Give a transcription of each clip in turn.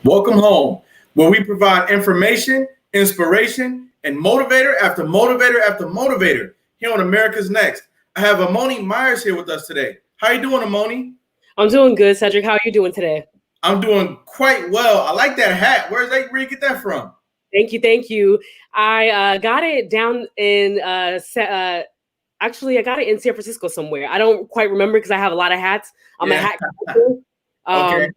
Welcome home, where we provide information, inspiration, and motivator after motivator after motivator here on America's Next. I have Amoni Myers here with us today. How you doing, Amoni? I'm doing good, Cedric. How are you doing today? I'm doing quite well. I like that hat. Where you get that from? Thank you, thank you. I got it down in actually I got it in San Francisco somewhere. I don't quite remember because I have a lot of hats. I'm a hat collector. Okay.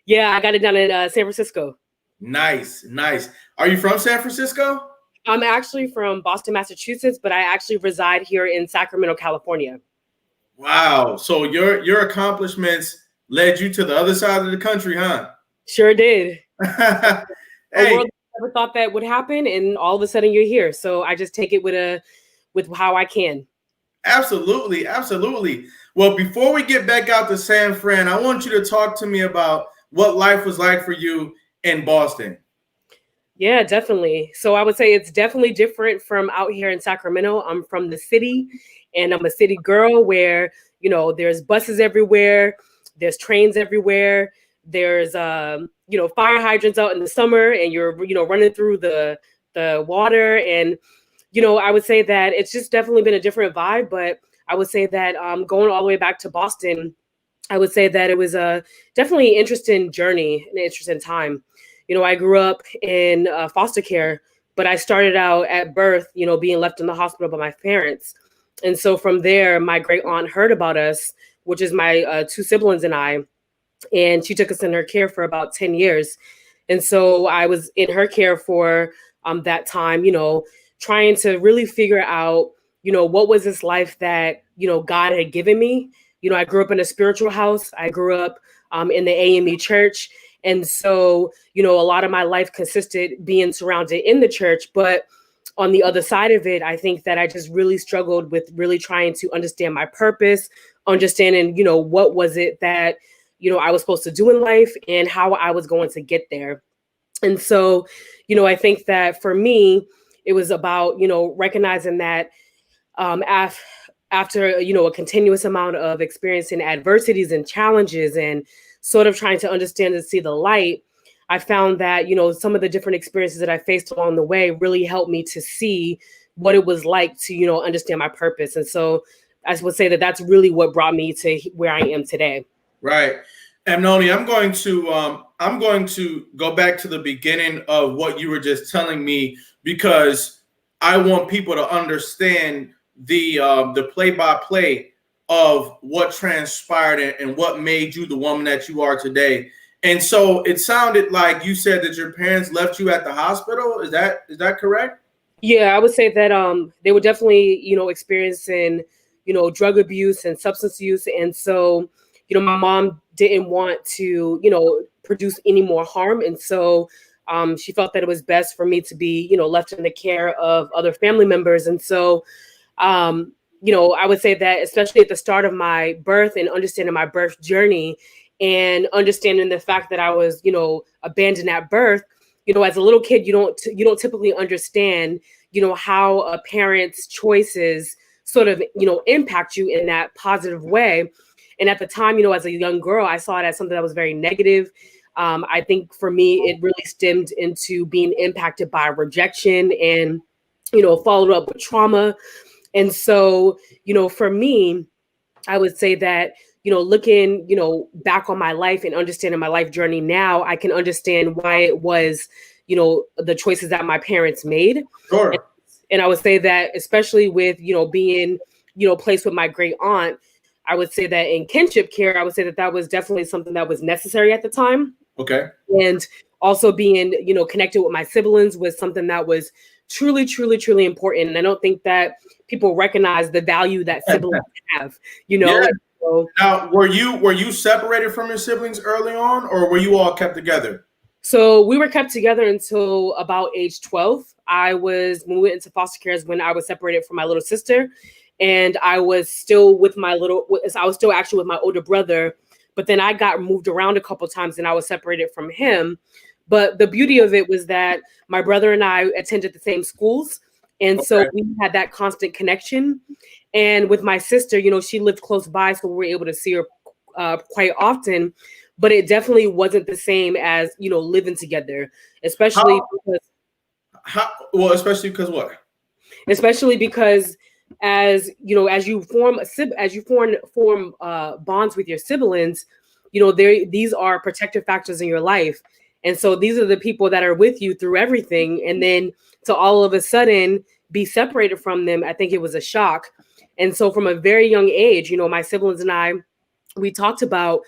Yeah, I got it down in San Francisco. Nice. Are you from San Francisco? I'm actually from Boston, Massachusetts, but I actually reside here in Sacramento, California. Wow. So your accomplishments led you to the other side of the country, huh? Sure did. Hey. A world I never thought that would happen, and all of a sudden you're here. So I just take it with how I can. Absolutely. Well, before we get back out to San Fran, I want you to talk to me about what life was like for you in Boston. Yeah, definitely. So I would say it's definitely different from out here in Sacramento. I'm from the city and I'm a city girl where, there's buses everywhere, there's trains everywhere, there's fire hydrants out in the summer and you're, running through the water. And, I would say that it's just definitely been a different vibe, but I would say that going all the way back to Boston, I would say that it was a definitely interesting journey, an interesting time. I grew up in foster care, but I started out at birth, being left in the hospital by my parents. And so from there, my great aunt heard about us, which is my two siblings and I, and she took us in her care for about 10 years. And so I was in her care for that time, trying to really figure out, what was this life that, God had given me. I grew up in a spiritual house. I grew up in the AME church. And so, a lot of my life consisted being surrounded in the church. But on the other side of it, I think that I just really struggled with really trying to understand my purpose, understanding, what was it that, I was supposed to do in life and how I was going to get there. And so, I think that for me, it was about, recognizing that after, a continuous amount of experiencing adversities and challenges and sort of trying to understand and see the light, I found that, some of the different experiences that I faced along the way really helped me to see what it was like to, understand my purpose. And so I would say that that's really what brought me to where I am today. Right. And Noni, I'm going to go back to the beginning of what you were just telling me, because I want people to understand the play-by-play of what transpired and what made you the woman that you are today. And so it sounded like you said that your parents left you at the hospital. Is that correct? Yeah, I would say that they were definitely, experiencing, drug abuse and substance use. And so, my mom didn't want to, produce any more harm. And so she felt that it was best for me to be, left in the care of other family members. And so, I would say that especially at the start of my birth and understanding my birth journey and understanding the fact that I was, abandoned at birth, as a little kid, you don't typically understand, how a parent's choices sort of, impact you in that positive way. And at the time, as a young girl, I saw it as something that was very negative. I think for me, it really stemmed into being impacted by rejection and, followed up with trauma. And so, for me, I would say that, looking, back on my life and understanding my life journey now, I can understand why it was, the choices that my parents made. Sure. And I would say that, especially with, being, placed with my great aunt, I would say that in kinship care, I would say that that was definitely something that was necessary at the time. Okay. And also being, connected with my siblings was something that was truly, truly, truly important. And I don't think that people recognize the value that siblings have, Yeah. So, now, were you separated from your siblings early on, or were you all kept together? So we were kept together until about age 12. When we went into foster care is when I was separated from my little sister. And I was still I was still actually with my older brother, but then I got moved around a couple of times and I was separated from him. But the beauty of it was that my brother and I attended the same schools. And so we had that constant connection. And with my sister, she lived close by, so we were able to see her quite often. but it definitely wasn't the same as, living together, especially How because well, especially because what? especially because as you form bonds with your siblings, these are protective factors in your life, and so these are the people that are with you through everything, and then to all of a sudden be separated from them, I think it was a shock. And so from a very young age, my siblings and I, we talked about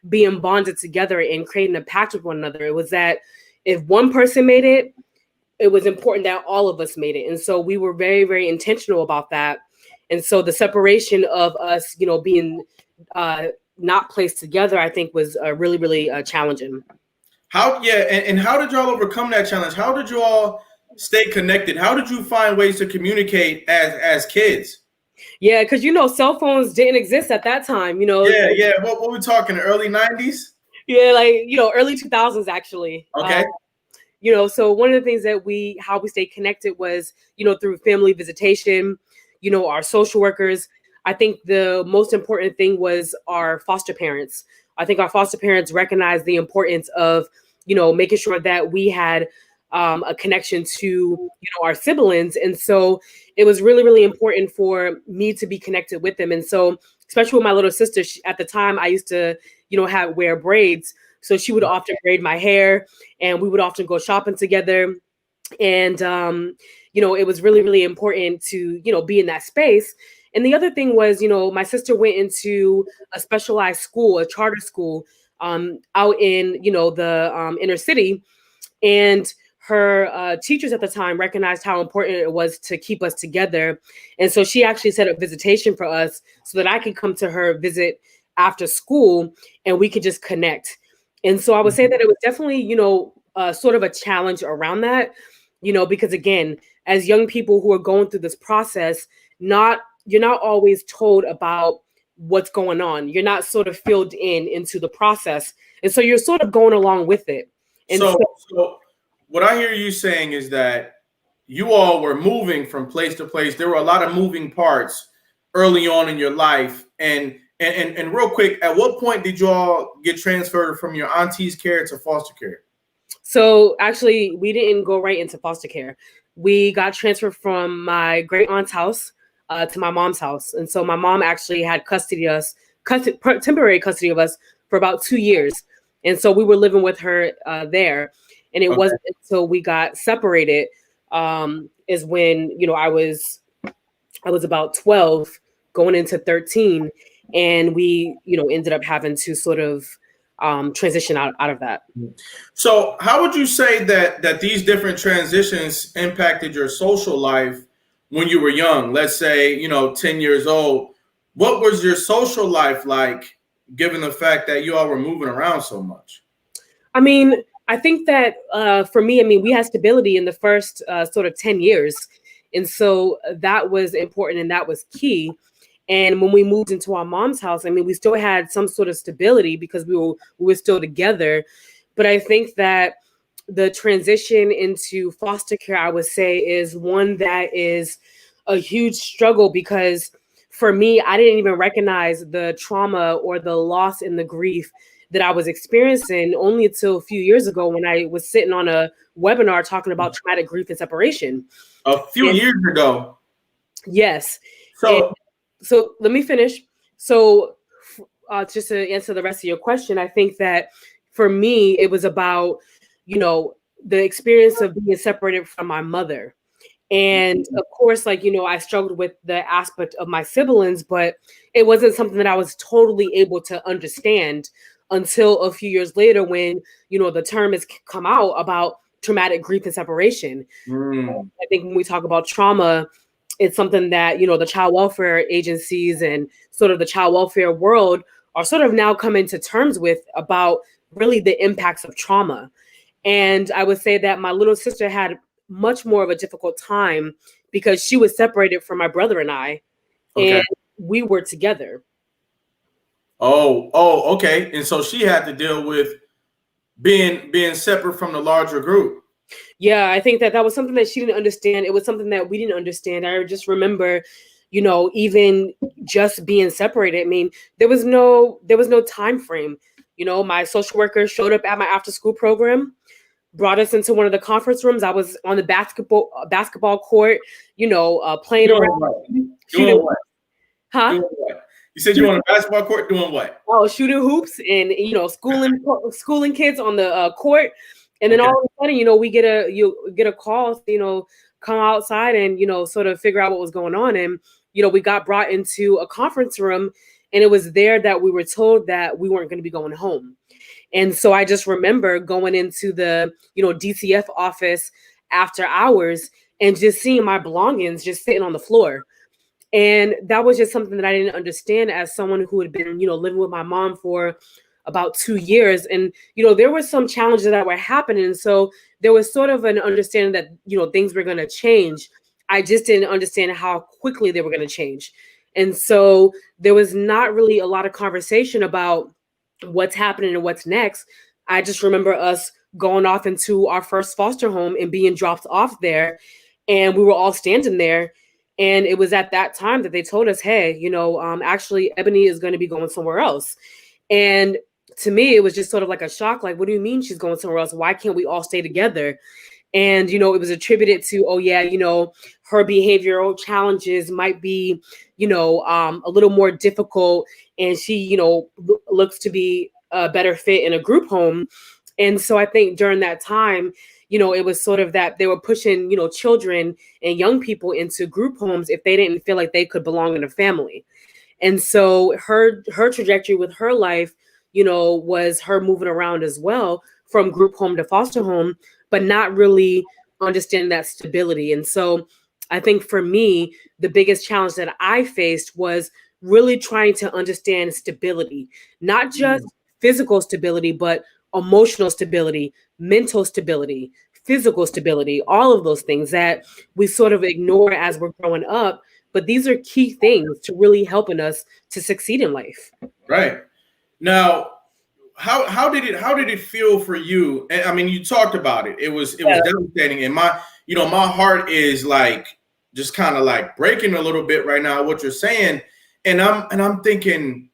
being bonded together and creating a pact with one another. It was that if one person made it, it was important that all of us made it. And so we were very, very intentional about that. And so the separation of us, being uh, not placed together, I think was really, really challenging. And how did y'all overcome that challenge? How did you all stay connected? How did you find ways to communicate as kids? Yeah, because cell phones didn't exist at that time. Yeah. What we talking? The early 90s? Yeah, like early 2000s actually. Okay. So one of the things that how we stayed connected was, through family visitation, our social workers. I think the most important thing was our foster parents. I think our foster parents recognized the importance of, making sure that we had a connection to, our siblings. And so it was really, really important for me to be connected with them. And so, especially with my little sister, at the time I used to, wear braids. So she would often braid my hair, and we would often go shopping together. And, it was really, really important to, be in that space. And the other thing was, my sister went into a specialized school, a charter school, out in, the inner city. And her teachers at the time recognized how important it was to keep us together. And so she actually set up visitation for us so that I could come to her visit after school and we could just connect. And so I would say that it was definitely, sort of a challenge around that, because again, as young people who are going through this process, you're not always told about what's going on. You're not sort of filled into the process. And so you're sort of going along with it. And So what I hear you saying is that you all were moving from place to place. There were a lot of moving parts early on in your life. And real quick, at what point did you all get transferred from your auntie's care to foster care? So actually, we didn't go right into foster care. We got transferred from my great aunt's house to my mom's house. And so my mom actually had temporary custody of us for about 2 years. And so we were living with her there. And it wasn't until we got separated is when, I was about 12 going into 13. And we, ended up having to sort of transition out of that. So how would you say that these different transitions impacted your social life when you were young? Let's say, 10 years old. What was your social life like, given the fact that you all were moving around so much? I mean, I think that for me, we had stability in the first sort of 10 years. And so that was important and that was key. And when we moved into our mom's house, we still had some sort of stability because we were still together. But I think that the transition into foster care, I would say, is one that is a huge struggle because for me, I didn't even recognize the trauma or the loss and the grief that I was experiencing only until a few years ago when I was sitting on a webinar talking about traumatic grief and separation. A few years ago. Yes. So So let me finish. So just to answer the rest of your question, I think that for me, it was about, the experience of being separated from my mother. And of course, I struggled with the aspect of my siblings, but it wasn't something that I was totally able to understand until a few years later when, the term has come out about traumatic grief and separation. I think when we talk about trauma, it's something that, the child welfare agencies and sort of the child welfare world are sort of now coming to terms with about really the impacts of trauma. And I would say that my little sister had much more of a difficult time because she was separated from my brother and I, and we were together. Okay. And so she had to deal with being separate from the larger group. Yeah, I think that was something that she didn't understand. It was something that we didn't understand. I just remember, even just being separated. There was no time frame. My social worker showed up at my after school program, brought us into one of the conference rooms. I was on the basketball court, playing Doing around, what? shooting, Doing what? huh? Doing what? You said you on a basketball court doing what? Oh, shooting hoops and schooling kids on the court, and then Okay. all of a sudden, we get a call, come outside and sort of figure out what was going on, and we got brought into a conference room, and it was there that we were told that we weren't going to be going home. And so I just remember going into the DCF office after hours and just seeing my belongings just sitting on the floor. And that was just something that I didn't understand as someone who had been, living with my mom for about 2 years. And, there were some challenges that were happening. So there was sort of an understanding that, things were going to change. I just didn't understand how quickly they were going to change. And so there was not really a lot of conversation about what's happening and what's next. I just remember us going off into our first foster home and being dropped off there. And we were all standing there. And it was at that time that they told us, hey, actually, Ebony is going to be going somewhere else. And to me, it was just sort of like a shock. Like, what do you mean she's going somewhere else? Why can't we all stay together? And, it was attributed to, oh, yeah, her behavioral challenges might be, a little more difficult. And she, looks to be a better fit in a group home. And so I think during that time, it was sort of that they were pushing, children and young people into group homes if they didn't feel like they could belong in a family. And so her trajectory with her life, was her moving around as well from group home to foster home, but not really understanding that stability. And so I think for me, the biggest challenge that I faced was really trying to understand stability, not just physical stability, but emotional stability, mental stability, physical stability, all of those things that we sort of ignore as we're growing up. But these are key things to really helping us to succeed in life. Right. Now, how did it feel for you? I mean, you talked about it. It was devastating, and my heart is like just kind of like breaking a little bit right now. What you're saying, and I'm thinking,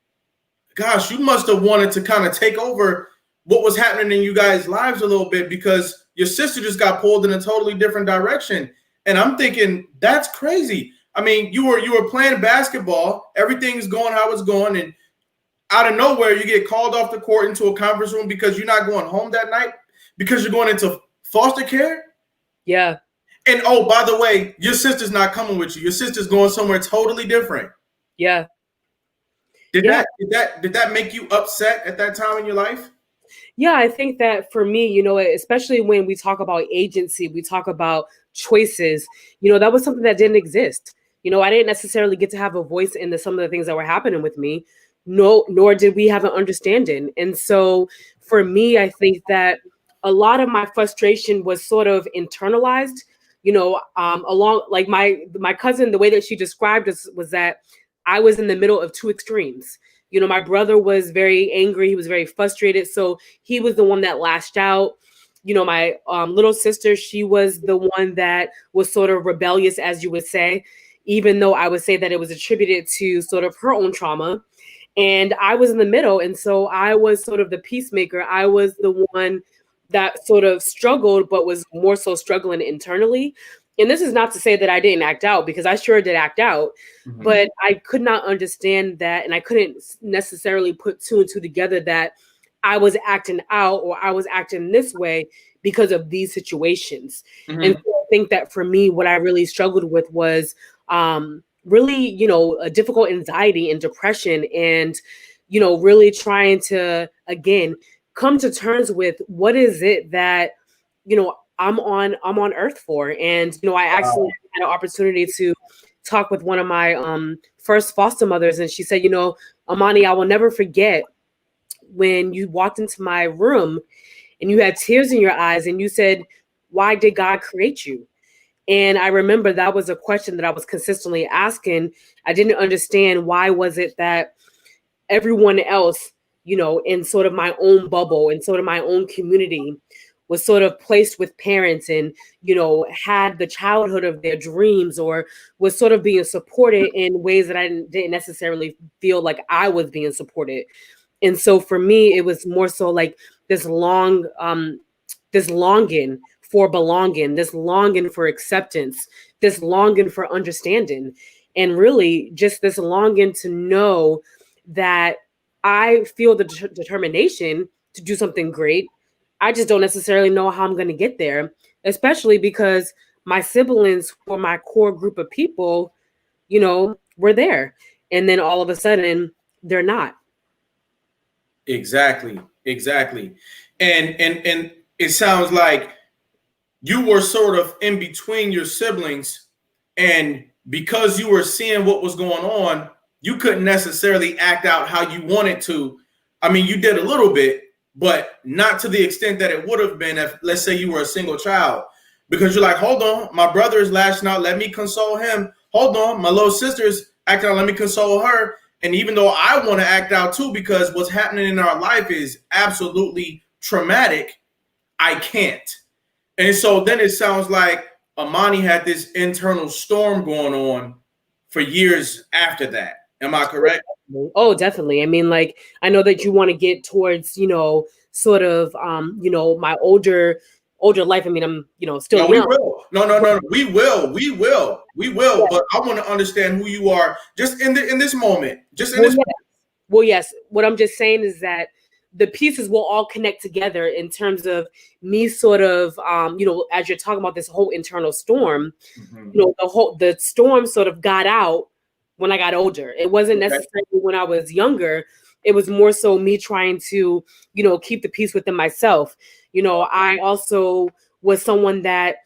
gosh, you must have wanted to kind of take over what was happening in you guys' lives a little bit because your sister just got pulled in a totally different direction. And I'm thinking that's crazy. I mean, you were playing basketball, everything's going how it's going, and out of nowhere you get called off the court into a conference room because you're not going home that night because you're going into foster care. Yeah. And oh, by the way, your sister's not coming with you. Your sister's going somewhere totally different. Yeah. Did that make you upset at that time in your life? Yeah, I think that for me, especially when we talk about agency, we talk about choices, that was something that didn't exist. I didn't necessarily get to have a voice in some of the things that were happening with me. No, nor did we have an understanding. And so for me, I think that a lot of my frustration was sort of internalized, along like my cousin, the way that she described us was that I was in the middle of two extremes. My brother was very angry. He was very frustrated. So he was the one that lashed out. My little sister, she was the one that was sort of rebellious, as you would say, even though I would say that it was attributed to sort of her own trauma. And I was in the middle. And so I was sort of the peacemaker. I was the one that sort of struggled, but was more so struggling internally. And this is not to say that I didn't act out, because I sure did act out, but I could not understand that. And I couldn't necessarily put two and two together that I was acting out or I was acting this way because of these situations. And so I think that for me, what I really struggled with was really, a difficult anxiety and depression and, really trying to, again, come to terms with what is it that, I'm on earth for. And, I actually had an opportunity to talk with one of my first foster mothers. And she said, Amani, I will never forget when you walked into my room and you had tears in your eyes and you said, why did God create you? And I remember that was a question that I was consistently asking. I didn't understand why was it that everyone else, in sort of my own bubble and sort of my own community was sort of placed with parents and, had the childhood of their dreams or was sort of being supported in ways that I didn't necessarily feel like I was being supported. And so for me, it was more so like this this longing for belonging, this longing for acceptance, this longing for understanding, and really just this longing to know that I feel the determination to do something great. I just don't necessarily know how I'm going to get there, especially because my siblings, who are my core group of people, were there. And then all of a sudden, they're not. Exactly. Exactly. And it sounds like you were sort of in between your siblings, and because you were seeing what was going on, you couldn't necessarily act out how you wanted to. I mean, you did a little bit, but not to the extent that it would have been if, let's say, you were a single child, because you're like, hold on, my brother is lashing out, let me console him. Hold on, my little sister's acting out, let me console her. And even though I want to act out too, because what's happening in our life is absolutely traumatic, I can't. And so then it sounds like Amani had this internal storm going on for years after that. Am I correct? Oh, definitely. I mean, like, I know that you want to get towards, sort of, my older life. I mean, I'm, still No, we young. will. No. We will. But I want to understand who you are just in this moment. Just in this moment. Well, yes. What I'm just saying is that the pieces will all connect together in terms of me sort of, as you're talking about this whole internal storm, the storm sort of got out when I got older. It wasn't necessarily when I was younger. It was more so me trying to, keep the peace within myself. I also was someone that,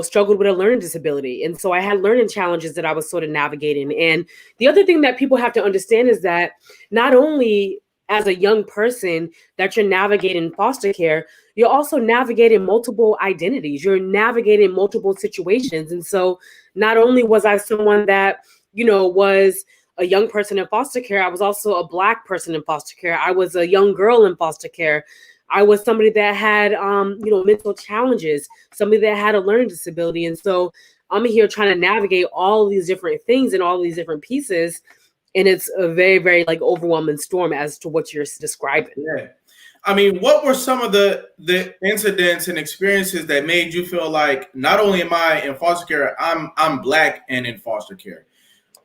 struggled with a learning disability. And so I had learning challenges that I was sort of navigating. And the other thing that people have to understand is that not only as a young person that you're navigating foster care, you're also navigating multiple identities. You're navigating multiple situations. And so not only was I someone that, was a young person in foster care, I was also a Black person in foster care. I was a young girl in foster care. I was somebody that had, mental challenges, somebody that had a learning disability. And so I'm here trying to navigate all these different things and all these different pieces. And it's a very, very like overwhelming storm as to what you're describing. Yeah. I mean, what were some of the incidents and experiences that made you feel like not only am I in foster care, I'm Black and in foster care.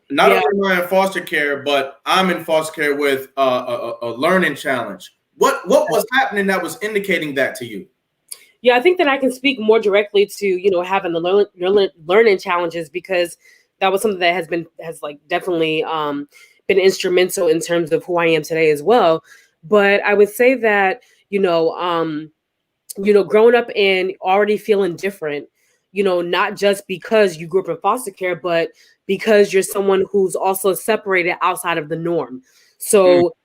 Not only am I in foster care, but I'm in foster care with a learning challenge. What was happening that was indicating that to you? Yeah, I think that I can speak more directly to, having the learning challenges, because that was something that has definitely been instrumental in terms of who I am today as well. But I would say that, growing up and already feeling different, not just because you grew up in foster care, but because you're someone who's also separated outside of the norm. So,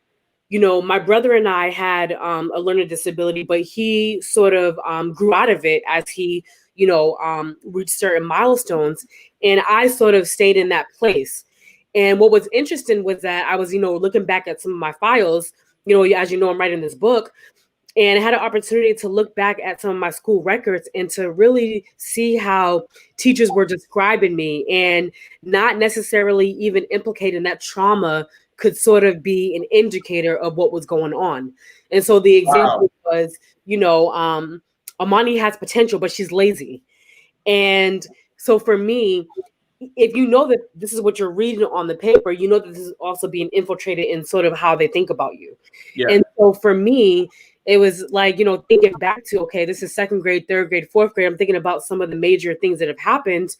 my brother and I had a learning disability, but he sort of grew out of it as he, reached certain milestones. And I sort of stayed in that place. And what was interesting was that I was, looking back at some of my files, as you know, I'm writing this book, and I had an opportunity to look back at some of my school records and to really see how teachers were describing me, and not necessarily even implicating that trauma could sort of be an indicator of what was going on. And so the example was, Amani has potential, but she's lazy. And so for me, if you know that this is what you're reading on the paper, you know that this is also being infiltrated in sort of how they think about you. Yeah. And so for me, it was like, thinking back to, okay, this is second grade, third grade, fourth grade. I'm thinking about some of the major things that have happened.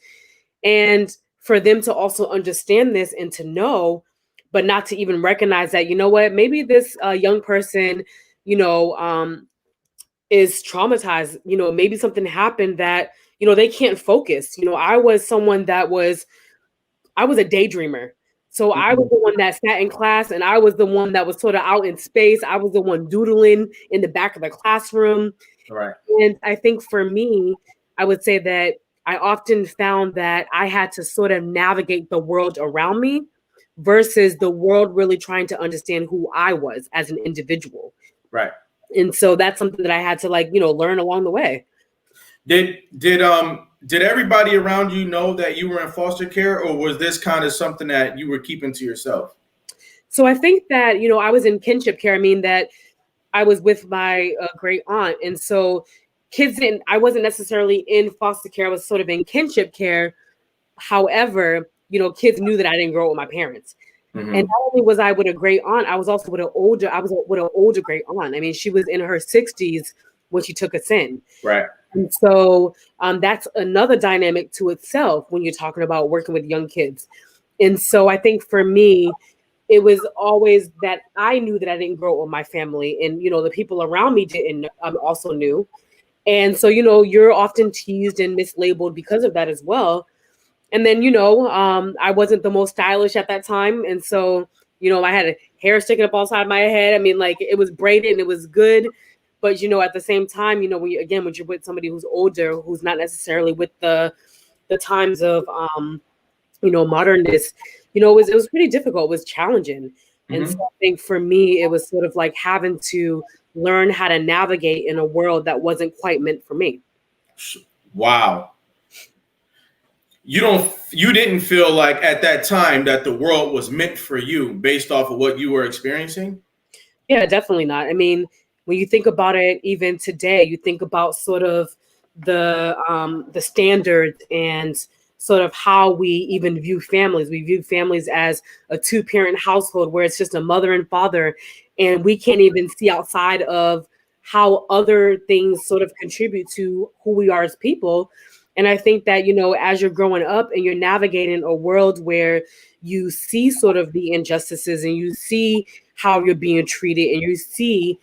And for them to also understand this and to know, but not to even recognize that, maybe this young person, is traumatized, maybe something happened that, they can't focus. I was someone that I was a daydreamer. So I was the one that sat in class, and I was the one that was sort of out in space. I was the one doodling in the back of the classroom. Right. And I think for me, I would say that I often found that I had to sort of navigate the world around me versus the world really trying to understand who I was as an individual. Right. And so that's something that I had to learn along the way. Did everybody around you know that you were in foster care, or was this kind of something that you were keeping to yourself? So I think that, I was in kinship care. I mean, that I was with my great aunt. And so I wasn't necessarily in foster care. I was sort of in kinship care. However, kids knew that I didn't grow up with my parents. And Mm-hmm. not only was I with a great aunt, I was with an older great aunt. I mean, she was in her 60s when she took us in. Right. And so that's another dynamic to itself when you're talking about working with young kids. And so I think for me, it was always that I knew that I didn't grow up with my family, and the people around me didn't also knew. And so you're often teased and mislabeled because of that as well. And then I wasn't the most stylish at that time, and so I had a hair sticking up all side of my head. I mean, like, it was braided and it was good, but at the same time, when you're with somebody who's older, who's not necessarily with the times of modernness, it was pretty difficult. It was challenging. And so Mm-hmm. I think for me, it was sort of like having to learn how to navigate in a world that wasn't quite meant for me. Wow. You didn't feel like at that time that the world was meant for you based off of what you were experiencing? Yeah, definitely not. I mean, when you think about it, even today, you think about sort of the standards and sort of how we even view families. We view families as a two-parent household where it's just a mother and father, and we can't even see outside of how other things sort of contribute to who we are as people. And I think that, as you're growing up and you're navigating a world where you see sort of the injustices and you see how you're being treated and you see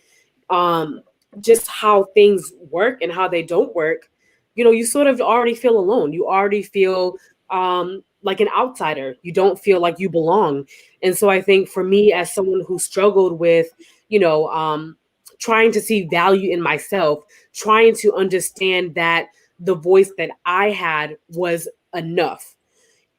um, just how things work and how they don't work, you sort of already feel alone. You already feel like an outsider. You don't feel like you belong. And so I think for me, as someone who struggled with, you know, um, trying to see value in myself, trying to understand that the voice that I had was enough.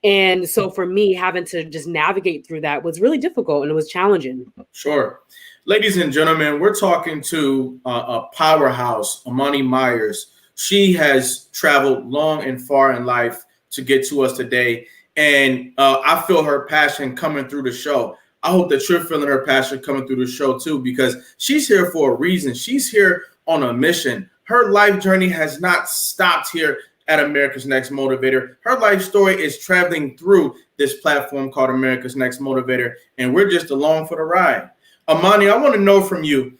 And so for me, having to just navigate through that was really difficult and it was challenging. Sure. Ladies and gentlemen, we're talking to a powerhouse, Amani Myers. She has traveled long and far in life to get to us today. And I feel her passion coming through the show. I hope that you're feeling her passion coming through the show too, because she's here for a reason. She's here on a mission. Her life journey has not stopped here at America's Next Motivator. Her life story is traveling through this platform called America's Next Motivator, and we're just along for the ride. Amani, I want to know from you,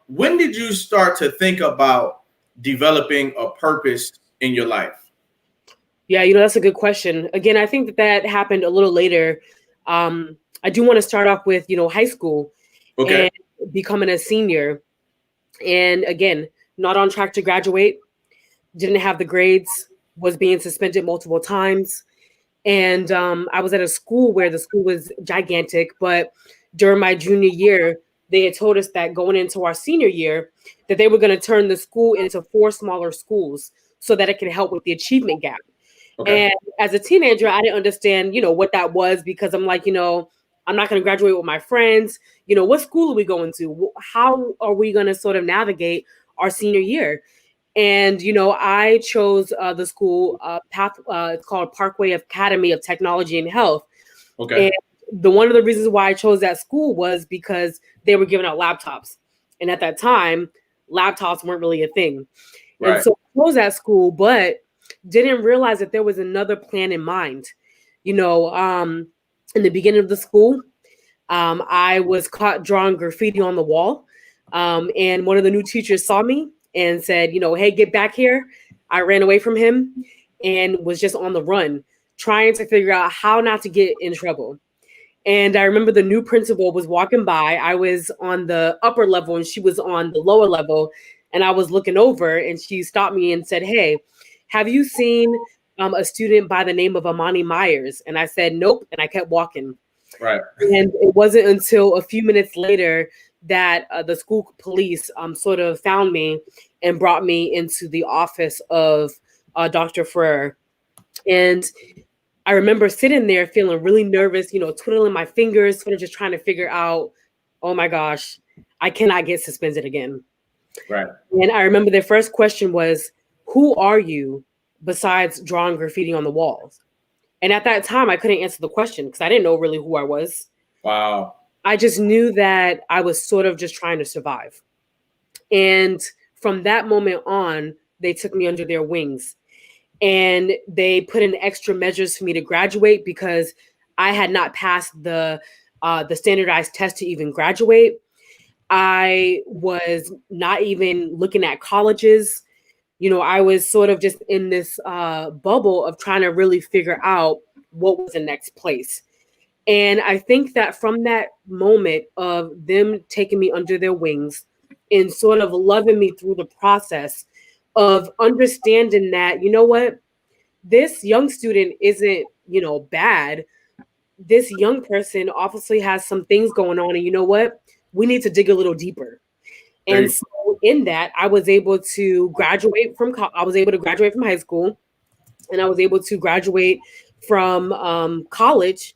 when did you start to think about developing a purpose in your life? Yeah, that's a good question. Again, I think that happened a little later. I do want to start off with, high school Okay. and becoming a senior. And again, not on track to graduate, didn't have the grades, was being suspended multiple times. And I was at a school where the school was gigantic, but during my junior year, they had told us that going into our senior year, that they were going to turn the school into 4 smaller schools so that it could help with the achievement gap. Okay. And as a teenager, I didn't understand, what that was, because I'm like, I'm not going to graduate with my friends. What school are we going to? How are we going to sort of navigate our senior year? And I chose the school path. It's called Parkway Academy of Technology and Health. Okay. And the one of the reasons why I chose that school was because they were giving out laptops, and at that time, laptops weren't really a thing. And Right. so I chose that school, but didn't realize that there was another plan in mind. In the beginning of the school, I was caught drawing graffiti on the wall. And one of the new teachers saw me and said, hey, get back here. I ran away from him and was just on the run, trying to figure out how not to get in trouble. And I remember the new principal was walking by. I was on the upper level and she was on the lower level. And I was looking over and she stopped me and said, hey, have you seen a student by the name of Amani Myers? And I said, nope. And I kept walking. Right. And it wasn't until a few minutes later that the school police sort of found me and brought me into the office of Dr. Ferrer. And I remember sitting there feeling really nervous, twiddling my fingers, sort of just trying to figure out, oh my gosh, I cannot get suspended again. Right. And I remember their first question was, who are you besides drawing graffiti on the walls? And at that time, I couldn't answer the question because I didn't know really who I was. Wow. I just knew that I was sort of just trying to survive. And from that moment on, they took me under their wings and they put in extra measures for me to graduate because I had not passed the standardized test to even graduate. I was not even looking at colleges. You know, I was sort of just in this bubble of trying to really figure out what was the next place. And I think that from that moment of them taking me under their wings and sort of loving me through the process of understanding that, you know what, this young student isn't, you know, bad. This young person obviously has some things going on. And you know what? We need to dig a little deeper. There And you, so in that, I was able to graduate from I was able to graduate from high school, and I was able to graduate from college,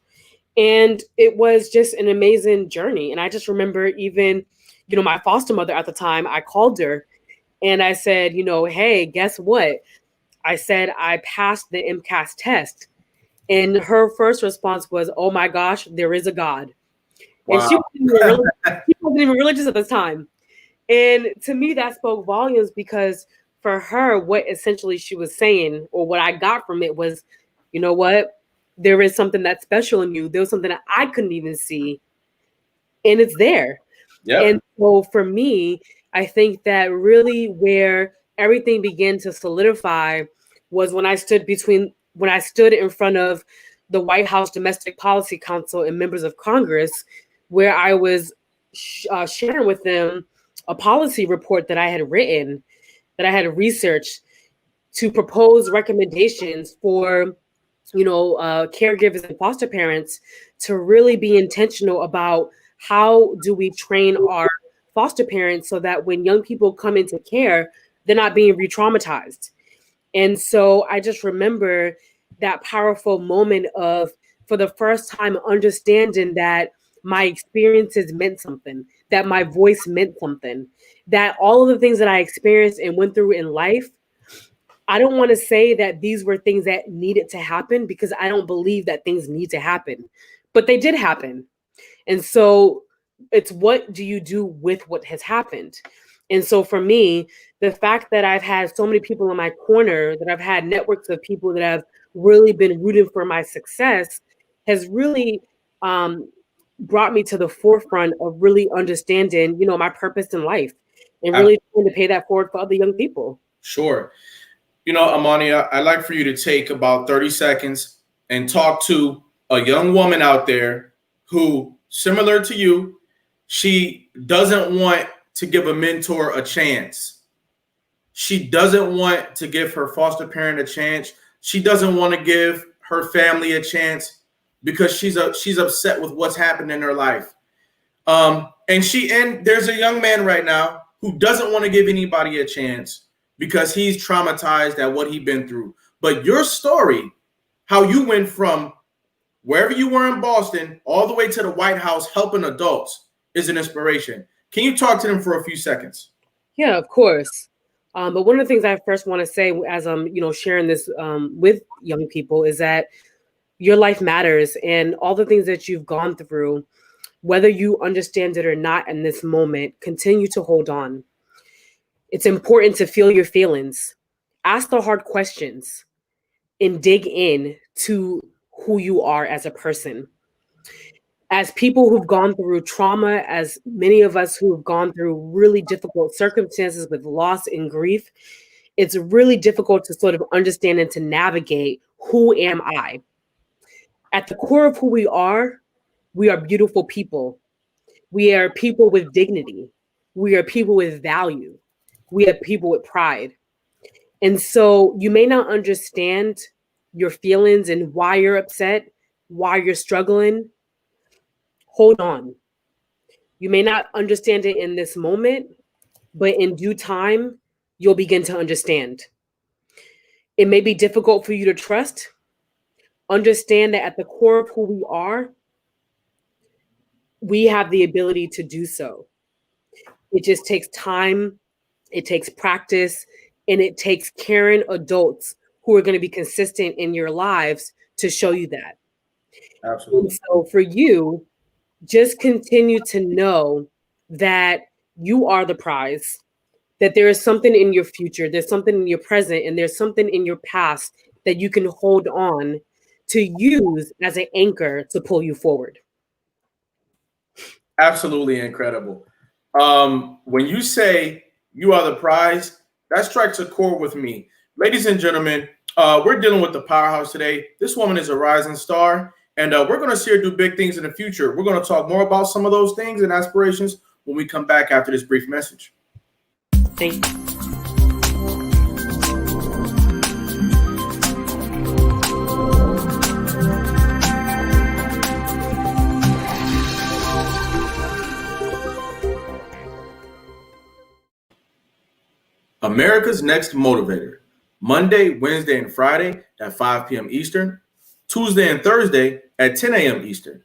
and it was just an amazing journey. And I just remember even, you know, my foster mother at the time, I called her and I said, you know, hey, guess what? I said I passed the MCAS test. And her first response was, oh my gosh, there is a God. And wow. she wasn't even religious at this time. And to me, that spoke volumes because for her, what essentially she was saying, or what I got from it was, you know what? There is something that's special in you. There was something that I couldn't even see, and it's there. Yep. And so for me, I think that really where everything began to solidify was when I stood in front of the White House Domestic Policy Council and members of Congress, where I was sharing with them a policy report that I had written, that I had researched to propose recommendations for, you know, caregivers and foster parents to really be intentional about how do we train our foster parents so that when young people come into care, they're not being re-traumatized. And so I just remember that powerful moment of, for the first time, understanding that my experiences meant something, that my voice meant something, that all of the things that I experienced and went through in life, I don't want to say that these were things that needed to happen because I don't believe that things need to happen, but they did happen. And so it's, what do you do with what has happened? And so for me, the fact that I've had so many people in my corner, that I've had networks of people that have really been rooting for my success, has really brought me to the forefront of really understanding, you know, my purpose in life and I'm really trying to pay that forward for other young people. sure. You know, Amani, I'd like for you to take about 30 seconds and talk to a young woman out there who, similar to you, she doesn't want to give a mentor a chance. She doesn't want to give her foster parent a chance. She doesn't want to give her family a chance because she's upset with what's happened in her life. And there's a young man right now who doesn't want to give anybody a chance because he's traumatized at what he's been through. But your story, how you went from wherever you were in Boston all the way to the White House helping adults, is an inspiration. Can you talk to them for a few seconds? Yeah, of course. But one of the things I first want to say as I'm, you know, sharing this with young people is that your life matters, and all the things that you've gone through, whether you understand it or not in this moment, continue to hold on. It's important to feel your feelings, ask the hard questions, and dig in to who you are as a person. As people who've gone through trauma, as many of us who have gone through really difficult circumstances with loss and grief, it's really difficult to sort of understand and to navigate, who am I? At the core of who we are beautiful people. We are people with dignity. We are people with value. We are people with pride. And so you may not understand your feelings and why you're upset, why you're struggling. Hold on. You may not understand it in this moment, but in due time, you'll begin to understand. It may be difficult for you to trust. Understand that at the core of who we have the ability to do so. It just takes time, it takes practice, and it takes caring adults who are going to be consistent in your lives to show you that. And Absolutely. so for you, just continue to know that you are the prize, that there is something in your future, there's something in your present, and there's something in your past that you can hold on to use as an anchor to pull you forward. Absolutely incredible. When you say you are the prize, that strikes a chord with me. Ladies and gentlemen, we're dealing with the powerhouse today. This woman is a rising star, and we're going to see her do big things in the future. We're going to talk more about some of those things and aspirations when we come back after this brief message. Thank you. America's Next Motivator, Monday, Wednesday, and Friday at 5 p.m. Eastern, Tuesday and Thursday at 10 a.m. Eastern.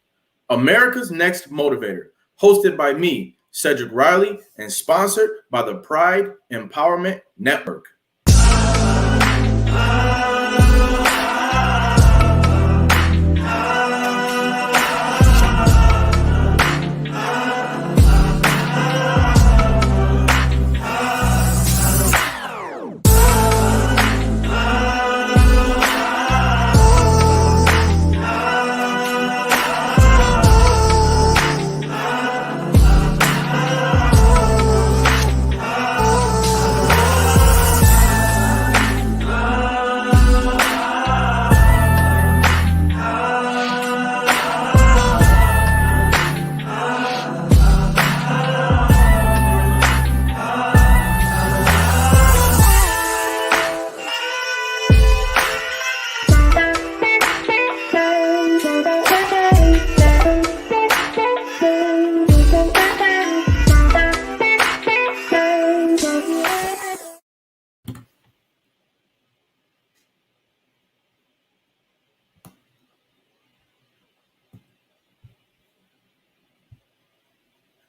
America's Next Motivator, hosted by me, Cedric Riley, and sponsored by the Pride Empowerment Network.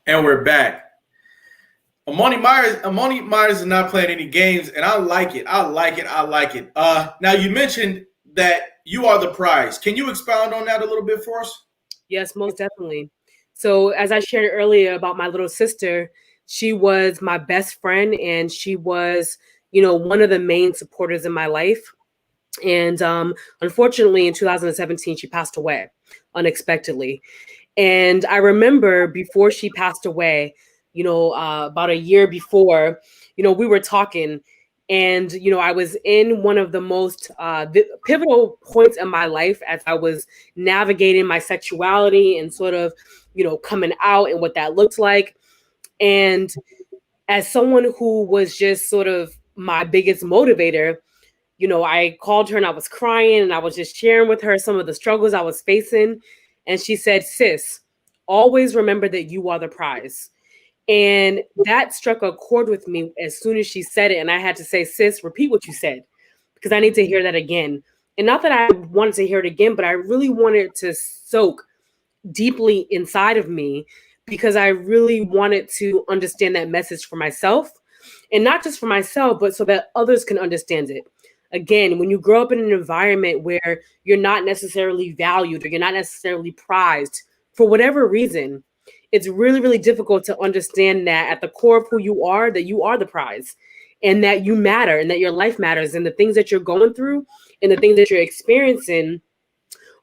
And we're back. Amani Myers is not playing any games, and I like it. Now, you mentioned that you are the prize. Can you expound on that a little bit for us? Yes, most definitely. So as I shared earlier about my little sister, she was my best friend, and she was, one of the main supporters in my life. And unfortunately, in 2017, she passed away unexpectedly. And I remember before she passed away, about a year before, we were talking, and, I was in one of the most pivotal points in my life as I was navigating my sexuality and sort of, coming out and what that looked like. And as someone who was just sort of my biggest motivator, I called her and I was crying and I was just sharing with her some of the struggles I was facing. And she said, "Sis, always remember that you are the prize." And that struck a chord with me as soon as she said it. And I had to say, "Sis, repeat what you said, because I need to hear that again." And not that I wanted to hear it again, but I really wanted to soak deeply inside of me, because I really wanted to understand that message for myself, and not just for myself, but so that others can understand it. Again, when you grow up in an environment where you're not necessarily valued or you're not necessarily prized for whatever reason, it's really, really difficult to understand that at the core of who you are, that you are the prize, and that you matter, and that your life matters, and the things that you're going through and the things that you're experiencing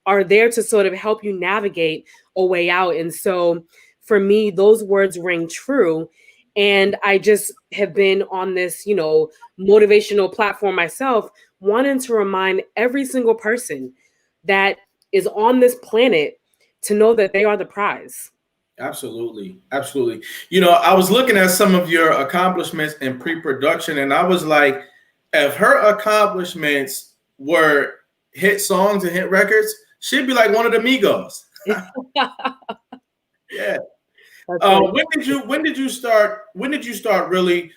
are there to sort of help you navigate a way out. And so for me, those words ring true. And I just have been on this, motivational platform myself, wanting to remind every single person that is on this planet to know that they are the prize. Absolutely. I was looking at some of your accomplishments in pre-production, and I was like, if her accomplishments were hit songs and hit records, she'd be like one of the Migos. Yeah. When did you start really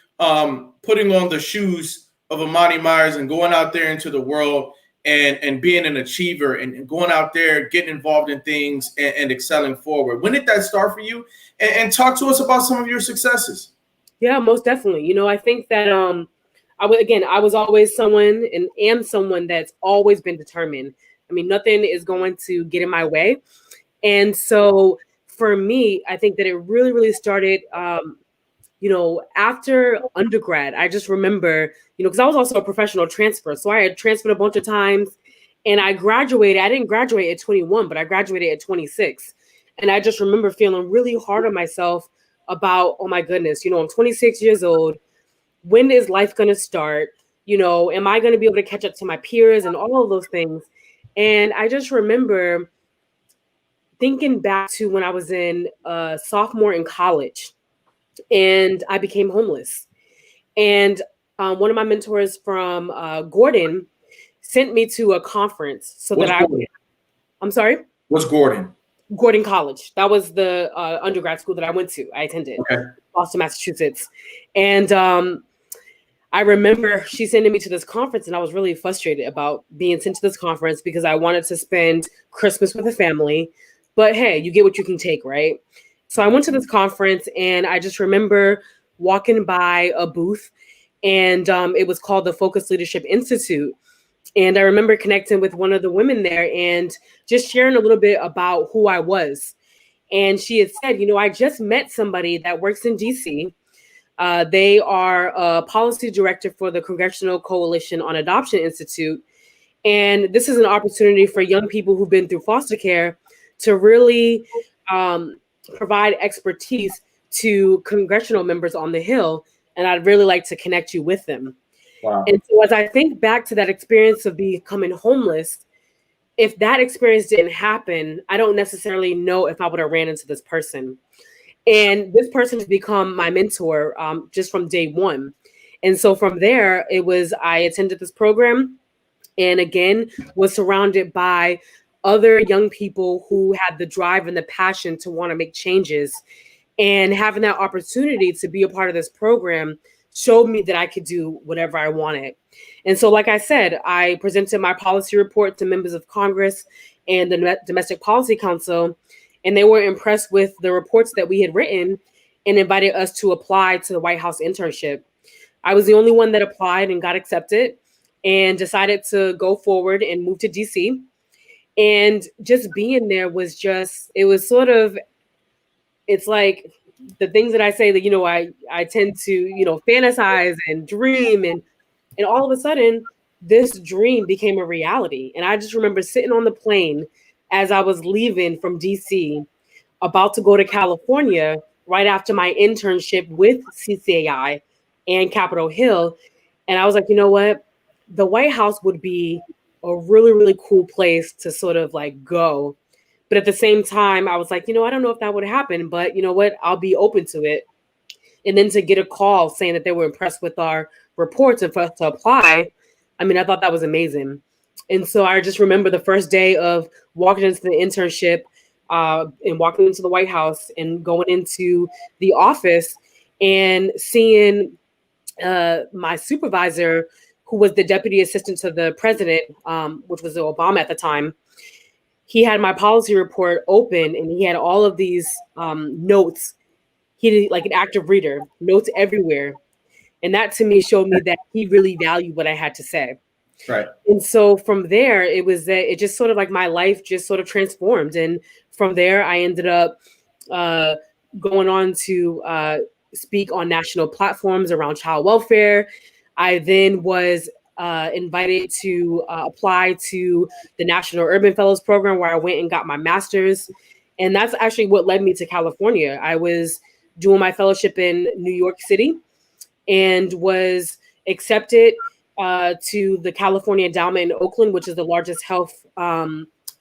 putting on the shoes of Amani Myers and going out there into the world and being an achiever and going out there, getting involved in things and excelling forward? When did that start for you? And talk to us about some of your successes. Yeah, most definitely. I think that I was always someone and am someone that's always been determined. I mean, nothing is going to get in my way. And so for me, I think that it really, really started, after undergrad. I just remember, because I was also a professional transfer. So I had transferred a bunch of times and I graduated. I didn't graduate at 21, but I graduated at 26. And I just remember feeling really hard on myself about, oh my goodness, I'm 26 years old. When is life going to start? Am I going to be able to catch up to my peers and all of those things? And I just remember thinking back to when I was in sophomore in college and I became homeless. And one of my mentors from Gordon sent me to a conference What's Gordon? I'm sorry? What's Gordon? Gordon College. That was the undergrad school that I went to. I attended Boston, Massachusetts. And I remember she sending me to this conference, and I was really frustrated about being sent to this conference because I wanted to spend Christmas with a family. But hey, you get what you can take, right? So I went to this conference, and I just remember walking by a booth, and it was called the Focus Leadership Institute. And I remember connecting with one of the women there and just sharing a little bit about who I was. And she had said, I just met somebody that works in DC. They are a policy director for the Congressional Coalition on Adoption Institute. And this is an opportunity for young people who've been through foster care to really provide expertise to congressional members on the Hill. And I'd really like to connect you with them. Wow. And so as I think back to that experience of becoming homeless, if that experience didn't happen, I don't necessarily know if I would have ran into this person. And this person has become my mentor just from day one. And so from there, I attended this program and again, was surrounded by other young people who had the drive and the passion to want to make changes. And having that opportunity to be a part of this program showed me that I could do whatever I wanted. And so, like I said, I presented my policy report to members of Congress and the Domestic Policy Council, and they were impressed with the reports that we had written and invited us to apply to the White House internship. I was the only one that applied and got accepted and decided to go forward and move to DC. And just being there was it's like the things that I say that, I tend to, fantasize and dream. And all of a sudden, this dream became a reality. And I just remember sitting on the plane as I was leaving from DC, about to go to California right after my internship with CCAI and Capitol Hill. And I was like, you know what? The White House would be a really, really cool place to sort of like go. But at the same time, I was like, I don't know if that would happen, but you know what? I'll be open to it. And then to get a call saying that they were impressed with our reports and for us to apply, I thought that was amazing. And so I just remember the first day of walking into the internship and walking into the White House and going into the office and seeing my supervisor, who was the deputy assistant to the president, which was Obama at the time. He had my policy report open and he had all of these notes. He did like an active reader, notes everywhere. And that to me showed me that he really valued what I had to say. Right. And so from there, it was that it just sort of like my life just sort of transformed. And from there, I ended up going on to speak on national platforms around child welfare. I then was invited to apply to the National Urban Fellows Program, where I went and got my master's. And that's actually what led me to California. I was doing my fellowship in New York City and was accepted to the California Endowment in Oakland, which is the largest health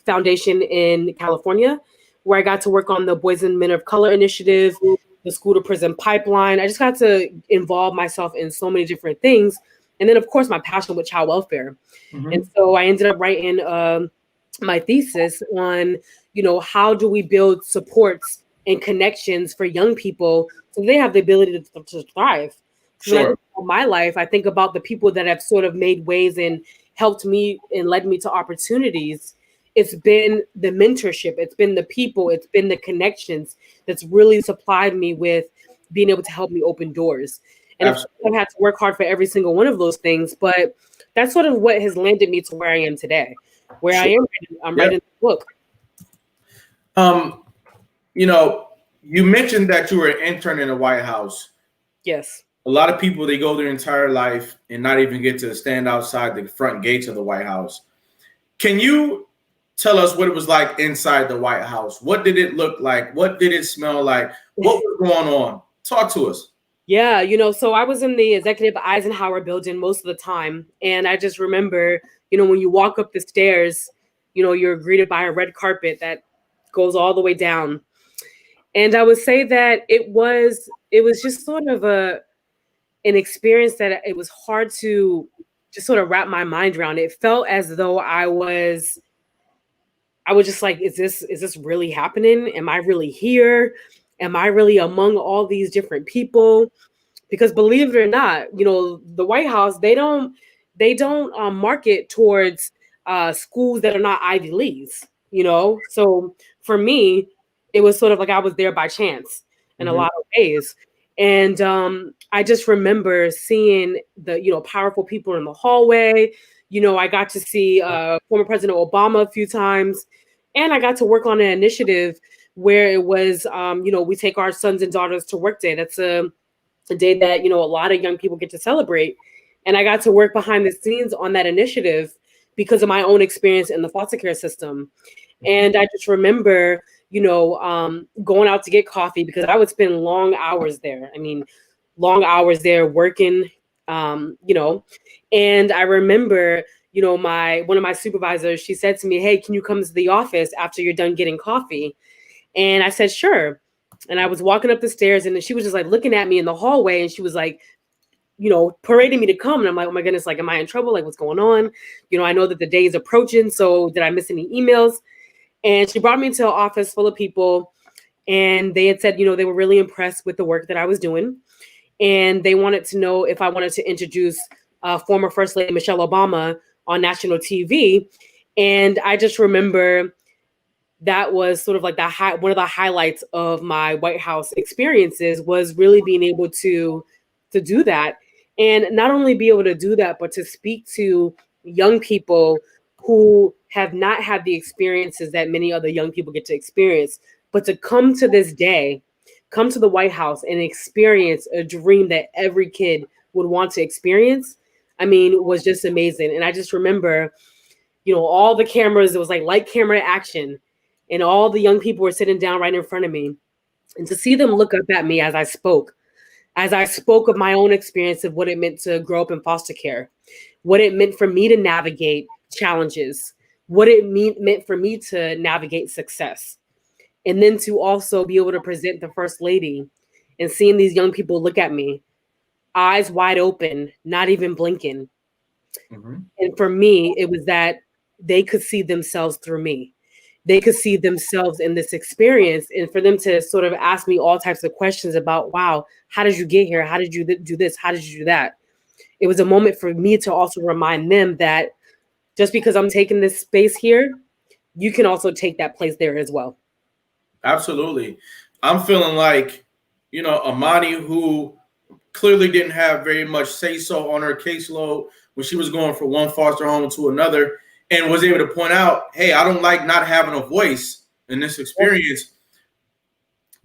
foundation in California, where I got to work on the Boys and Men of Color initiative, the school to prison pipeline. I just got to involve myself in so many different things. And then, of course, my passion with child welfare. Mm-hmm. And so I ended up writing my thesis on, how do we build supports and connections for young people so they have the ability to thrive. Sure. When I think about my life, I think about the people that have sort of made ways and helped me and led me to opportunities. It's been the mentorship. It's been the people. It's been the connections that's really supplied me with being able to help me open doors. And I've had to work hard for every single one of those things, but that's sort of what has landed me to where I am today, where I am. I'm writing the book. you know, you mentioned that you were an intern in the White House. Yes. A lot of people, they go their entire life and not even get to stand outside the front gates of the White House. Can you tell us what it was like inside the White House? What did it look like? What did it smell like? What was going on? Talk to us. Yeah, so I was in the executive Eisenhower building most of the time. And I just remember, when you walk up the stairs, you're greeted by a red carpet that goes all the way down. And I would say that it was just sort of an experience that it was hard to just sort of wrap my mind around. It felt as though I was just like, is this really happening? Am I really here? Am I really among all these different people? Because believe it or not, the White House, they don't market towards schools that are not Ivy Leagues. So for me, it was sort of like I was there by chance in a Mhm. lot of ways. And I just remember seeing the powerful people in the hallway. I got to see former President Obama a few times, and I got to work on an initiative where it was we take our sons and daughters to work day. That's a day that a lot of young people get to celebrate. And I got to work behind the scenes on that initiative because of my own experience in the foster care system. And I just remember going out to get coffee because I would spend long hours there. I mean, long hours there working. And I remember my one of my supervisors, she said to me, "Hey, can you come to the office after you're done getting coffee?" And I said, "Sure." And I was walking up the stairs, and then she was just like looking at me in the hallway, and she was like, parading me to come. And I'm like, "Oh my goodness, like, am I in trouble? Like, what's going on? I know that the day is approaching. So did I miss any emails?" And she brought me into an office full of people, and they had said, they were really impressed with the work that I was doing. And they wanted to know if I wanted to introduce former First Lady Michelle Obama on national TV. And I just remember that was sort of like one of the highlights of my White House experiences was really being able to do that, and not only be able to do that, but to speak to young people who have not had the experiences that many other young people get to experience, but to come to the White House and experience a dream that every kid would want to experience. I mean, it was just amazing. And I just remember, all the cameras, it was like light camera action, and all the young people were sitting down right in front of me. And to see them look up at me as I spoke of my own experience of what it meant to grow up in foster care, what it meant for me to navigate challenges, what it meant for me to navigate success. And then to also be able to present the First Lady and seeing these young people look at me, eyes wide open, not even blinking. Mhm. And for me, it was that they could see themselves through me. They could see themselves in this experience, and for them to sort of ask me all types of questions about, wow, how did you get here? How did you do this? How did you do that? It was a moment for me to also remind them that just because I'm taking this space here, you can also take that place there as well. Absolutely. I'm feeling like, Amani, who clearly didn't have very much say so on her caseload when she was going from one foster home to another, and was able to point out, hey, I don't like not having a voice in this experience,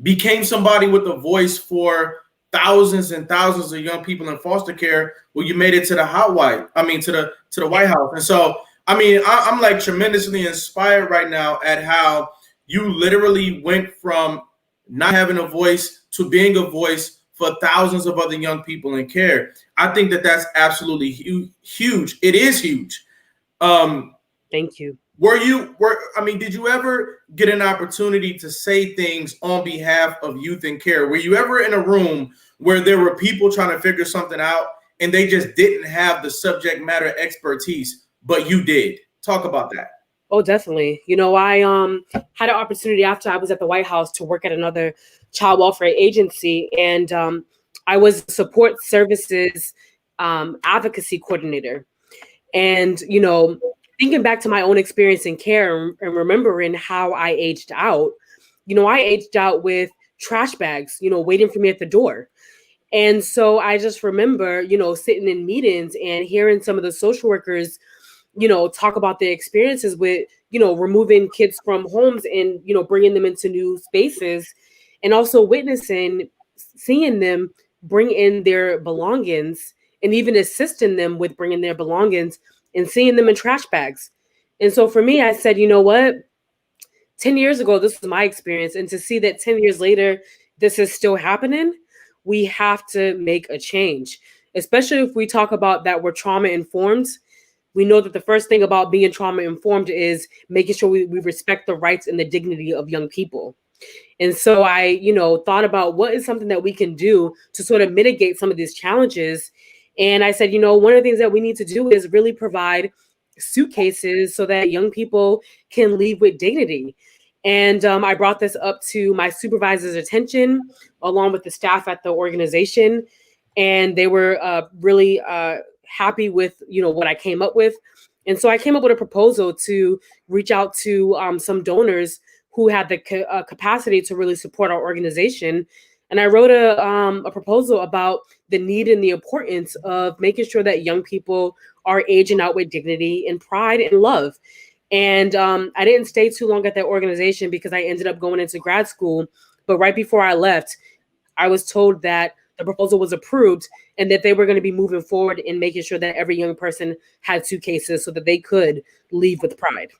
became somebody with a voice for thousands and thousands of young people in foster care. Well, you made it to the to the White House. And so, I'm like tremendously inspired right now at how you literally went from not having a voice to being a voice for thousands of other young people in care. I think that that's absolutely huge. It is huge. Um, Thank you. did you ever get an opportunity to say things on behalf of youth in care? Were you ever in a room where there were people trying to figure something out and they just didn't have the subject matter expertise, but you did? Talk about that. Oh, definitely. I had an opportunity after I was at the White House to work at another child welfare agency, and I was a support services advocacy coordinator. And thinking back to my own experience in care and remembering how I aged out, I aged out with trash bags, waiting for me at the door. And so I just remember, sitting in meetings and hearing some of the social workers talk about their experiences with removing kids from homes and, bringing them into new spaces, and also seeing them bring in their belongings, and even assisting them with bringing their belongings, and seeing them in trash bags. And so for me, I said, you know what? 10 years ago, this was my experience. And to see that 10 years later, this is still happening, we have to make a change, especially if we talk about that we're trauma informed. We know that the first thing about being trauma informed is making sure we respect the rights and the dignity of young people. And so I, thought about what is something that we can do to sort of mitigate some of these challenges. And I said, one of the things that we need to do is really provide suitcases so that young people can leave with dignity. And I brought this up to my supervisor's attention, along with the staff at the organization. And they were really happy with, what I came up with. And so I came up with a proposal to reach out to some donors who had the capacity to really support our organization. And I wrote a proposal about the need and the importance of making sure that young people are aging out with dignity and pride and love. And I didn't stay too long at that organization because I ended up going into grad school. But right before I left, I was told that the proposal was approved and that they were going to be moving forward in making sure that every young person had suitcases so that they could leave with pride.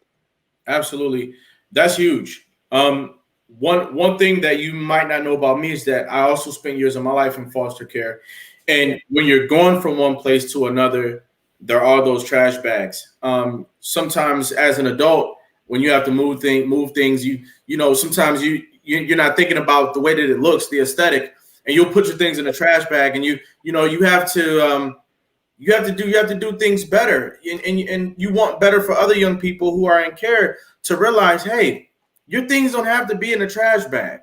Absolutely. That's huge. One thing that you might not know about me is that I also spent years of my life in foster care. And when you're going from one place to another, there are those trash bags. Sometimes as an adult, when you have to move things, sometimes you're not thinking about the way that it looks, the aesthetic, and you'll put your things in a trash bag, and you have to do things better, and you want better for other young people who are in care to realize, hey, your things don't have to be in a trash bag.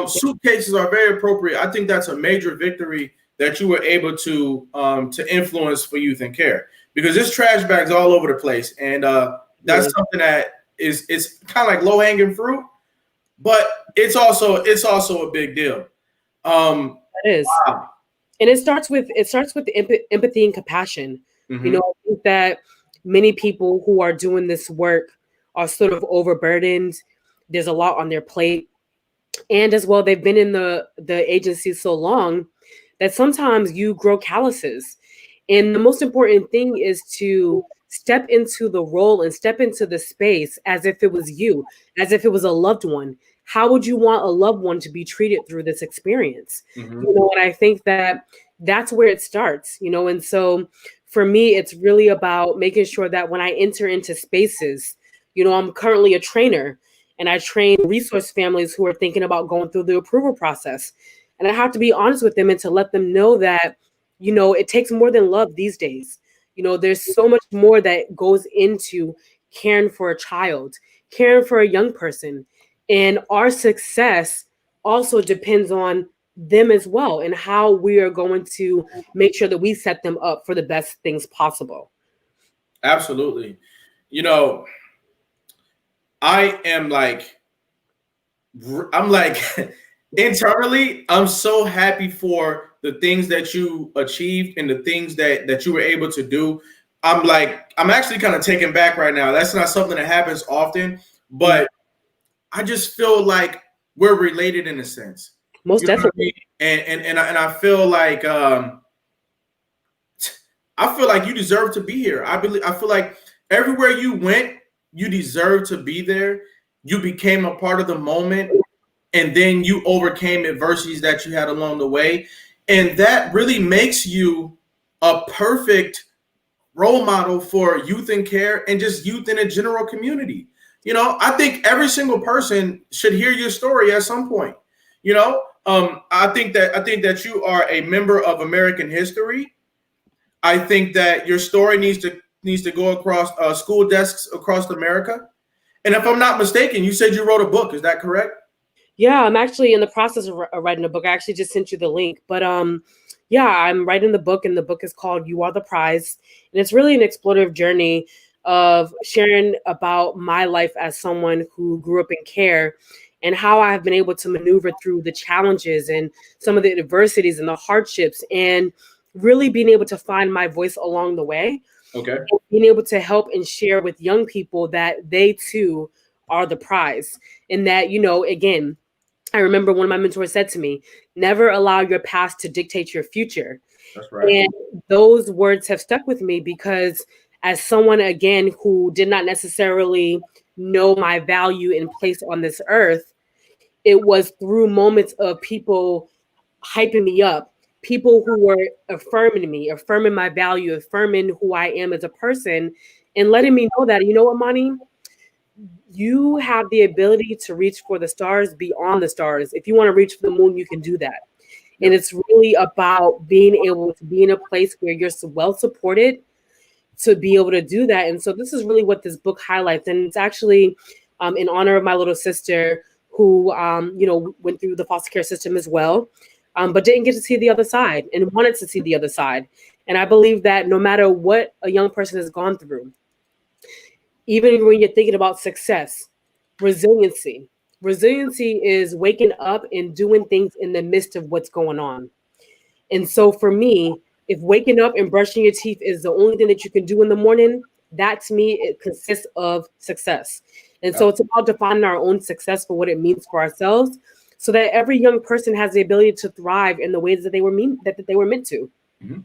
Suitcases are very appropriate. I think that's a major victory that you were able to influence for youth in care, because there's trash bags all over the place, and that's something that it's kind of like low hanging fruit, but it's also a big deal. It is. Wow. And it starts with the empathy and compassion. Mm-hmm. I think that many people who are doing this work are sort of overburdened. There's a lot on their plate, and as well, they've been in the agency so long that sometimes you grow calluses. And the most important thing is to step into the role and step into the space as if it was you, as if it was a loved one. How would you want a loved one to be treated through this experience? Mm-hmm. And I think that that's where it starts, and so for me, it's really about making sure that when I enter into spaces, I'm currently a trainer, and I train resource families who are thinking about going through the approval process. And I have to be honest with them and to let them know that, it takes more than love these days. There's so much more that goes into caring for a child, caring for a young person. And our success also depends on them as well, and how we are going to make sure that we set them up for the best things possible. Absolutely. I'm like internally, I'm so happy for the things that you achieved and the things that you were able to do. I'm actually kind of taken back right now. That's not something that happens often, but I just feel like we're related in a sense. Most definitely. And I feel like you deserve to be here. I feel like everywhere you went, you deserve to be there. You became a part of the moment, and then you overcame adversities that you had along the way. And that really makes you a perfect role model for youth in care and just youth in a general community. I think every single person should hear your story at some point. I think that you are a member of American history. I think that your story needs to go across school desks across America. And if I'm not mistaken, you said you wrote a book. Is that correct? Yeah, I'm actually in the process of writing a book. I actually just sent you the link. But yeah, I'm writing the book, and the book is called You Are the Prize. And it's really an explorative journey of sharing about my life as someone who grew up in care, and how I have been able to maneuver through the challenges and some of the adversities and the hardships, and really being able to find my voice along the way. Okay. Being able to help and share with young people that they too are the prize. And that, again, I remember one of my mentors said to me, never allow your past to dictate your future. That's right. And those words have stuck with me because as someone, again, who did not necessarily know my value and place on this earth, it was through moments of people hyping me up, people who were affirming me, affirming my value, affirming who I am as a person, and letting me know that, Amani, you have the ability to reach for the stars beyond the stars. If you want to reach for the moon, you can do that. And Yep. it's really about being able to be in a place where you're so well supported to be able to do that. And so this is really what this book highlights. And it's actually in honor of my little sister who, went through the foster care system as well, but didn't get to see the other side and wanted to see the other side. And I believe that no matter what a young person has gone through, even when you're thinking about success, resiliency. Resiliency is waking up and doing things in the midst of what's going on. And so for me, if waking up and brushing your teeth is the only thing that you can do in the morning, that to me, it consists of success. And so it's about defining our own success for what it means for ourselves so that every young person has the ability to thrive in the ways that they were meant to. Mm-hmm.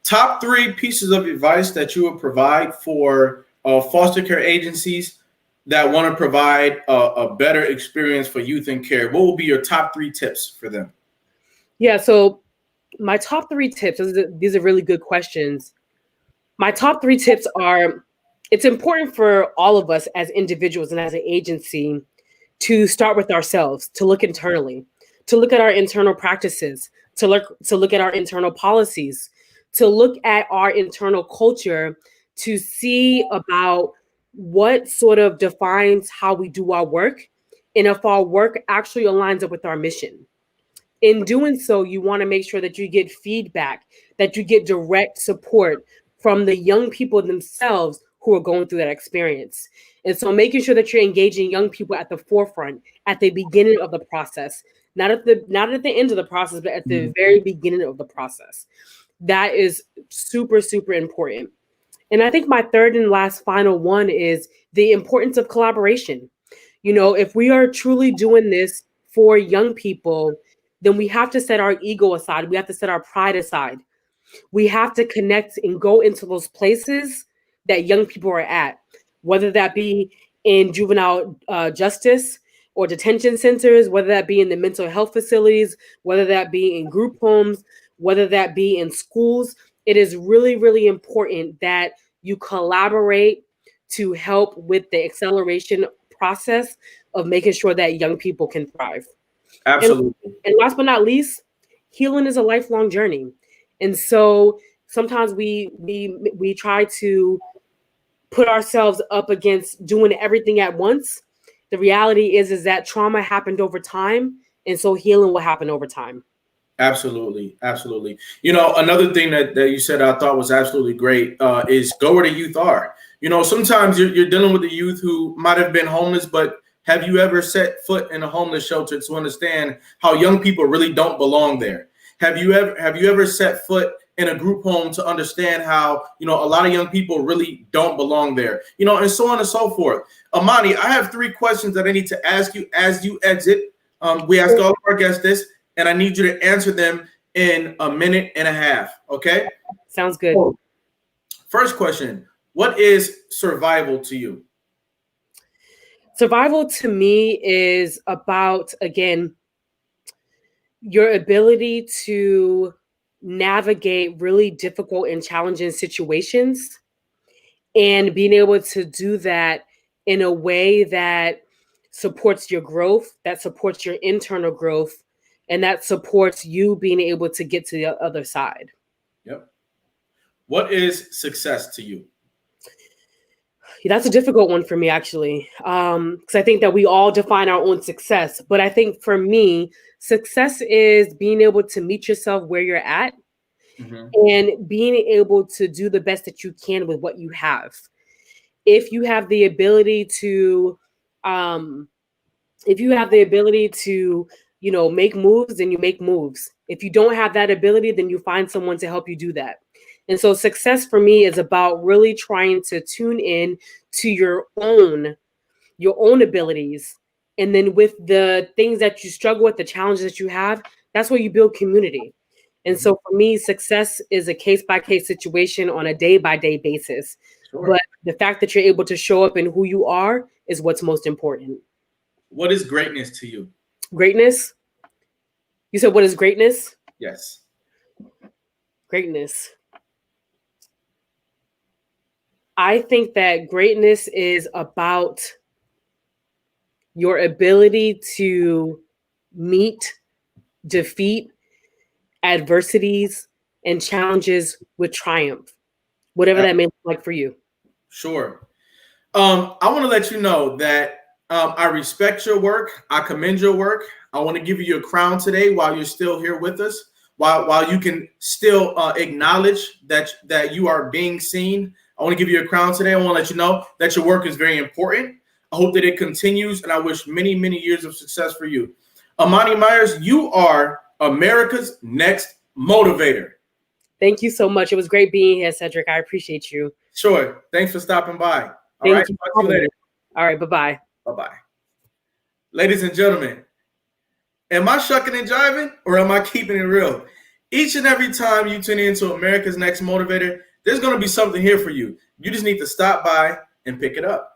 Top 3 pieces of advice that you would provide for foster care agencies that want to provide a better experience for youth in care. What will be your top 3 tips for them? Yeah, so my top 3 tips, these are really good questions. My top 3 tips are, it's important for all of us as individuals and as an agency to start with ourselves, to look internally, to look at our internal practices, to look at our internal policies, to look at our internal culture, to see about what sort of defines how we do our work and if our work actually aligns up with our mission. In doing so, you want to make sure that you get feedback, that you get direct support from the young people themselves who are going through that experience. And so making sure that you're engaging young people at the forefront, at the beginning of the process, not at the end of the process, but at the very beginning of the process. That is super, super important. And I think my third and last final one is the importance of collaboration. If we are truly doing this for young people, then we have to set our ego aside. We have to set our pride aside. We have to connect and go into those places that young people are at, whether that be in juvenile justice or detention centers, whether that be in the mental health facilities, whether that be in group homes, whether that be in schools. It is really, really important that you collaborate to help with the acceleration process of making sure that young people can thrive. Absolutely. And last but not least, healing is a lifelong journey. And so sometimes we try to put ourselves up against doing everything at once. The reality is that trauma happened over time, and so healing will happen over time. Absolutely. Absolutely. Another thing that you said I thought was absolutely great is go where the youth are. Sometimes you're dealing with a youth who might have been homeless, but have you ever set foot in a homeless shelter to understand how young people really don't belong there? Have you ever set foot in a group home to understand how, a lot of young people really don't belong there, and so on and so forth. Amani, I have 3 questions that I need to ask you as you exit. We ask all of our guests this, and I need you to answer them in a minute and a half. Okay? Sounds good. First question, what is survival to you? Survival to me is about, again, your ability to navigate really difficult and challenging situations and being able to do that in a way that supports your growth, that supports your internal growth, and that supports you being able to get to the other side. Yep. What is success to you? That's a difficult one for me, actually, because I think that we all define our own success. But I think for me, success is being able to meet yourself where you're at and being able to do the best that you can with what you have. If you have the ability to, make moves, then you make moves. If you don't have that ability, then you find someone to help you do that. And so success for me is about really trying to tune in to your own abilities. And then with the things that you struggle with, the challenges that you have, that's where you build community. And so for me, success is a case by case situation on a day by day basis. Sure. But the fact that you're able to show up in who you are is what's most important. What is greatness to you? Greatness? You said, what is greatness? Yes. Greatness. I think that greatness is about your ability to meet, defeat adversities and challenges with triumph, whatever that may look like for you. Sure. I want to let you know that I respect your work. I commend your work. I want to give you a crown today while you're still here with us, while you can still acknowledge that you are being seen. I want to give you a crown today. I want to let you know that your work is very important. I hope that it continues, and I wish many, many years of success for you. Amani Myers, you are America's next motivator. Thank you so much. It was great being here, Cedric. I appreciate you. Sure. Thanks for stopping by. All Thank right. you. Talk to you later. All right. Bye-bye. Bye-bye. Ladies and gentlemen, am I shucking and jiving or am I keeping it real? Each and every time you tune into America's Next Motivator, there's going to be something here for you. You just need to stop by and pick it up.